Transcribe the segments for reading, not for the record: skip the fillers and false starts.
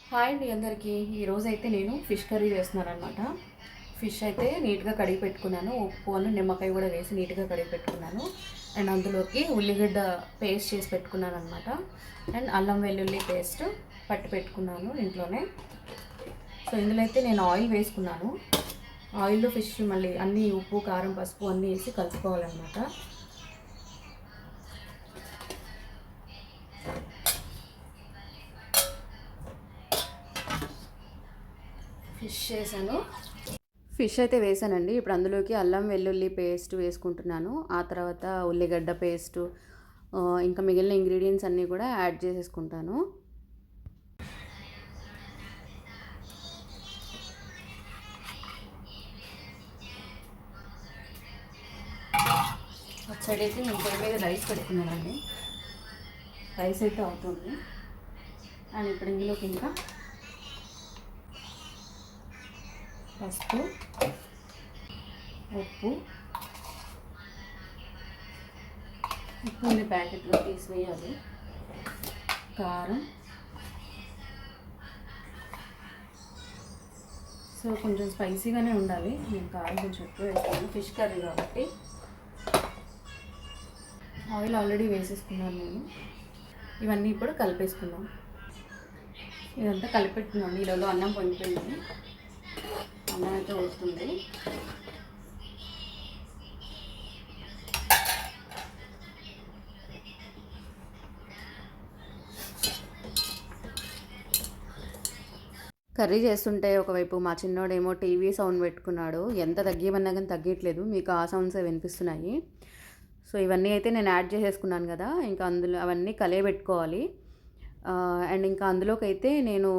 Hi అండి అందరికీ. ఈరోజైతే నేను ఫిష్ కర్రీ చేస్తున్నాను అనమాట. ఫిష్ అయితే నీట్గా కడిగి పెట్టుకున్నాను. ఉప్పు అని నిమ్మకాయ కూడా వేసి నీట్గా కడిగి పెట్టుకున్నాను. అండ్ అందులోకి ఉల్లిగడ్డ పేస్ట్ చేసి పెట్టుకున్నాను అనమాట. అండ్ అల్లం వెల్లుల్లి పేస్ట్ పట్టి పెట్టుకున్నాను ఇంట్లోనే. సో ఇందులో అయితే నేను ఆయిల్ వేసుకున్నాను. ఆయిల్లో ఫిష్ మళ్ళీ అన్నీ ఉప్పు కారం పసుపు అన్నీ వేసి కలుపుకోవాలన్నమాట. ఫిష్ అయితే వేసానండి. ఇప్పుడు అందులోకి అల్లం వెల్లుల్లి పేస్ట్ వేసుకుంటున్నాను. ఆ తర్వాత ఉల్లిగడ్డ పేస్టు, ఇంకా మిగిలిన ఇంగ్రీడియంట్స్ అన్నీ కూడా యాడ్ చేసేసుకుంటాను. ఒక సైడ్ అయితే నేను పొయ్యి మీద రైస్ పెట్టుకున్నానండి. రైస్ అయితే అవుతుంది. అండ్ ఇప్పుడు ఇందులోకి ఇంకా పసుపు, ఉప్పు, ఉప్పుని ప్యాకెట్లో తీసివేయాలి, కారం. సో కొంచెం స్పైసీగానే ఉండాలి. నేను కారం కొంచెం ఎక్కువ వేస్తాను, ఫిష్ కర్రీ కాబట్టి. ఆయిల్ ఆల్రెడీ వేసేసుకున్నాను నేను. ఇవన్నీ ఇప్పుడు కలిపేసుకున్నాం. ఇదంతా కలిపెట్టుకున్నాను. ఈరోజు అన్నం పొంగిపోయింది, అన్నం అయితే వస్తుంది. కర్రీ చేస్తుంటే ఒకవైపు మా చిన్నోడేమో టీవీ సౌండ్ పెట్టుకున్నాడు. ఎంత తగ్గిమన్నా కానీ తగ్గట్లేదు, మీకు ఆ సౌండ్సే వినిపిస్తున్నాయి. సో ఇవన్నీ అయితే నేను యాడ్ చేసేసుకున్నాను కదా, ఇంకా అందులో అవన్నీ కలియబెట్టుకోవాలి. అండ్ ఇంకా అందులోకి అయితే నేను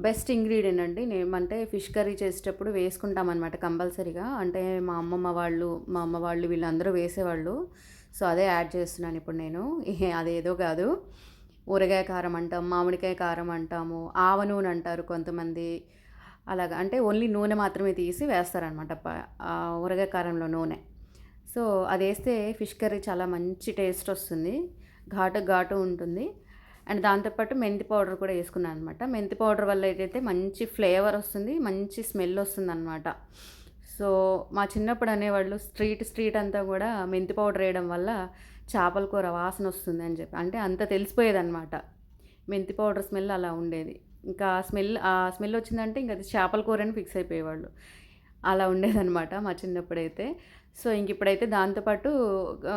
బెస్ట్ ఇంగ్రీడియంట్ అండి, అంటే ఫిష్ కర్రీ చేసేటప్పుడు వేసుకుంటామన్నమాట కంపల్సరీగా. అంటే మా అమ్మ వాళ్ళు వీళ్ళందరూ వేసేవాళ్ళు. సో అదే యాడ్ చేస్తున్నాను ఇప్పుడు నేను. అదేదో కాదు, ఊరగాయ కారం అంటాం, మామిడికాయ కారం అంటాము, ఆవ నూనె అంటారు కొంతమంది. అలాగా అంటే ఓన్లీ నూనె మాత్రమే తీసి వేస్తారనమాట ఊరగాయ కారంలో నూనె. సో అది వేస్తే ఫిష్ కర్రీ చాలా మంచి టేస్ట్ వస్తుంది, ఘాటు ఘాటు ఉంటుంది. అండ్ దాంతోపాటు మెంతి పౌడర్ కూడా వేసుకున్నాను అనమాట. మెంతి పౌడర్ వల్ల అయితే మంచి ఫ్లేవర్ వస్తుంది, మంచి స్మెల్ వస్తుంది అనమాట. సో మా చిన్నప్పుడు అనేవాళ్ళు స్ట్రీట్ అంతా కూడా మెంతి పౌడర్ వేయడం వల్ల చేపల కూర వాసన వస్తుంది అని చెప్పి, అంటే అంత తెలిసిపోయేదన్నమాట. మెంతి పౌడర్ స్మెల్ అలా ఉండేది. ఇంకా ఆ స్మెల్ వచ్చిందంటే ఇంకా అది చేపల కూర అని ఫిక్స్ అయిపోయేవాళ్ళు. అలా ఉండేదన్నమాట మా చిన్నప్పుడైతే. సో ఇంక ఇప్పుడైతే దాంతోపాటు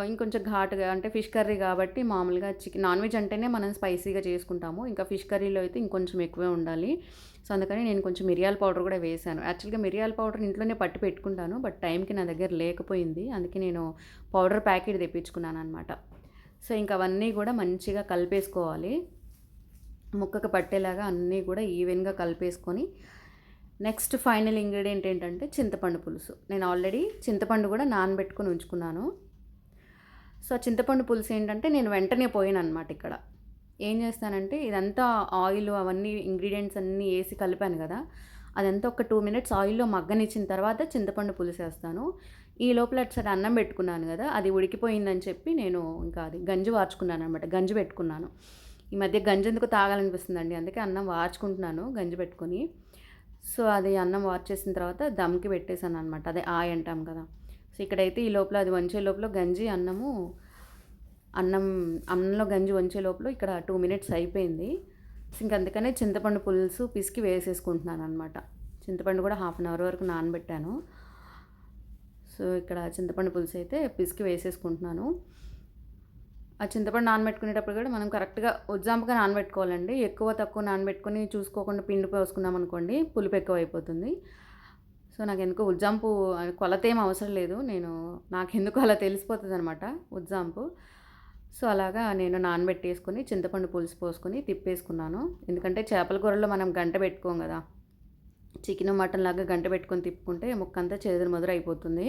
ఇంకొంచెం ఘాటుగా, అంటే ఫిష్ కర్రీ కాబట్టి మామూలుగా నాన్ వెజ్ అంటేనే మనం స్పైసీగా చేసుకుంటాము. ఇంకా ఫిష్ కర్రీలో అయితే ఇంకొంచెం ఎక్కువే ఉండాలి. సో అందుకని నేను కొంచెం మిరియాల పౌడర్ కూడా వేశాను. యాక్చువల్గా మిరియాల పౌడర్ ఇంట్లోనే పట్టి పెట్టుకుంటాను, బట్ టైంకి నా దగ్గర లేకపోయింది. అందుకే నేను పౌడర్ ప్యాకెట్ తెప్పించుకున్నాను అనమాట. సో ఇంకా అవన్నీ కూడా మంచిగా కలిపేసుకోవాలి, ముక్కకు పట్టేలాగా అన్నీ కూడా ఈవెన్గా కలిపేసుకొని నెక్స్ట్ ఫైనల్ ఇంగ్రీడియంట్ ఏంటంటే చింతపండు పులుసు. నేను ఆల్రెడీ చింతపండు కూడా నానబెట్టుకొని ఉంచుకున్నాను. సో చింతపండు పులుసు ఏంటంటే నేను వెంటనే పోయాను అనమాట. ఇక్కడ ఏం చేస్తానంటే ఇదంతా ఆయిల్ అవన్నీ ఇంగ్రీడియంట్స్ అన్నీ వేసి కలిపాను కదా, అదంతా ఒక 2 మినిట్స్ ఆయిల్లో మగ్గనిచ్చిన తర్వాత చింతపండు పులుసు వేస్తాను. ఈ లోపల అటు సైడ్ అన్నం పెట్టుకున్నాను కదా, అది ఉడికిపోయిందని చెప్పి నేను ఇంకా అది గంజి వార్చుకున్నాను అనమాట, గంజి పెట్టుకున్నాను. ఈ మధ్య గంజి ఎందుకు తాగాలనిపిస్తుందండి, అందుకే అన్నం వార్చుకుంటున్నాను గంజి పెట్టుకొని. సో అది అన్నం వార్చేసిన తర్వాత దమ్కి పెట్టేశాను అనమాట, అదే ఆయ అంటాం కదా. సో ఇక్కడైతే ఈ లోపల అది వంచే లోపల గంజి అన్నంలో గంజి వంచే లోపల ఇక్కడ 2 మినిట్స్ అయిపోయింది. ఇంక అందుకనే చింతపండు పులుసు పిసికి వేసేసుకుంటున్నాను అనమాట. చింతపండు కూడా 1/2 అవర్ వరకు నానబెట్టాను. సో ఇక్కడ చింతపండు పులుసు అయితే పిసికి వేసేసుకుంటున్నాను. ఆ చింతపండు నానబెట్టుకునేటప్పుడు కూడా మనం కరెక్ట్గా ఉజ్జాంపుగా నానబెట్టుకోవాలండి. ఎక్కువ తక్కువ నానబెట్టుకొని చూసుకోకుండా పిండి పోసుకున్నాం అనుకోండి, పులుపు ఎక్కువ అయిపోతుంది. సో నాకు ఎందుకో ఉజ్జాంపు కొలత ఏం అవసరం లేదు, నాకెందుకో అలా తెలిసిపోతుంది అనమాట ఉజ్జాంపు. సో అలాగా నేను నానబెట్టేసుకొని చింతపండు పులుసు పోసుకొని తిప్పేసుకున్నాను. ఎందుకంటే చేపల కూరలో మనం గంట పెట్టుకోం కదా, చికెన్ మటన్ లాగా గంట పెట్టుకొని తిప్పుకుంటే ముక్కంతా చెదురు మదురు అయిపోతుంది.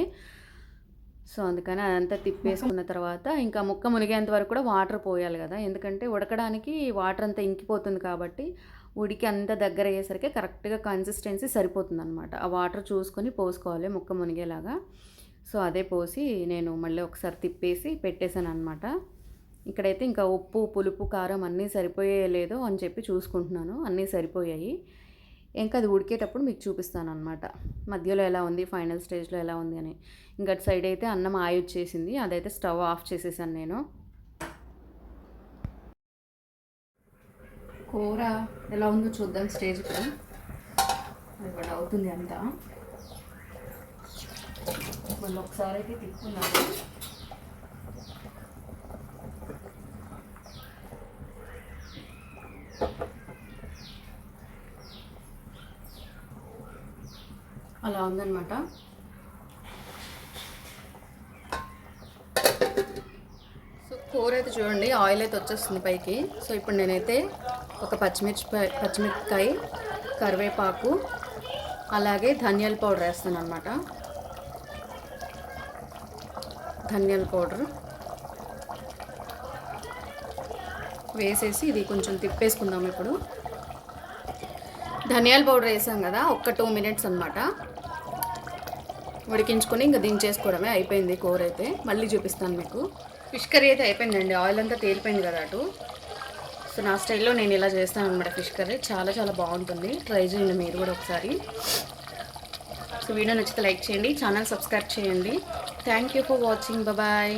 సో అందుకని అదంతా తిప్పేసుకున్న తర్వాత ఇంకా ముక్క మునిగేంత వరకు కూడా వాటర్ పోయాలి కదా, ఎందుకంటే ఉడకడానికి వాటర్ అంతా ఇంకిపోతుంది కాబట్టి ఉడికి అంత దగ్గర అయ్యేసరికి కరెక్ట్గా కన్సిస్టెన్సీ సరిపోతుంది అనమాట. ఆ వాటర్ చూసుకొని పోసుకోవాలి ముక్క మునిగేలాగా. సో అదే పోసి నేను మళ్ళీ ఒకసారి తిప్పేసి పెట్టేశాను అనమాట. ఇక్కడైతే ఇంకా ఉప్పు పులుపు కారం అన్నీ సరిపోయే లేదో అని చెప్పి చూసుకుంటున్నాను. అన్నీ సరిపోయాయి. ఇంకా అది ఉడికేటప్పుడు మీకు చూపిస్తాను అనమాట, మధ్యలో ఎలా ఉంది, ఫైనల్ స్టేజ్లో ఎలా ఉంది అని. ఇంకా అటు సైడ్ అయితే అన్నం ఆయి వచ్చేసింది, అదైతే స్టవ్ ఆఫ్ చేసేసాను నేను. కూర ఎలా ఉందో చూద్దాం స్టేజ్ కూడా. ఇక్కడ అవుతుంది అంతా. మళ్ళీ ఒకసారి అయితే తిప్పుకున్నాను. అలా ఉందన్నమాట. సో కూర అయితే చూడండి, ఆయిల్ అయితే వచ్చేస్తుంది పైకి. సో ఇప్పుడు నేనైతే ఒక పచ్చిమిరపకాయ, కరివేపాకు, అలాగే ధనియాల పౌడర్ వేస్తాను అనమాట. ధనియాల పౌడర్ వేసేసి ఇది కొంచెం తిప్పేసుకుందాం. ఇప్పుడు ధనియాల పౌడర్ వేసాం కదా, ఒక్క 2 minutes అనమాట ఉడికించుకొని ఇంకా దించేసుకోవడమే. అయిపోయింది కూర అయితే. మళ్ళీ చూపిస్తాను మీకు. ఫిష్ కర్రీ అయితే అయిపోయిందండి, ఆయిల్ అంతా తేలిపోయింది కదా అటు. సో నా స్టైల్లో నేను ఇలా చేస్తాను అనమాట ఫిష్ కర్రీ. చాలా చాలా బాగుంటుంది, ట్రై చేయండి మీరు కూడా ఒకసారి. సో వీడియో నచ్చితే లైక్ చేయండి, ఛానల్ సబ్స్క్రైబ్ చేయండి. Thank you for watching. Bye.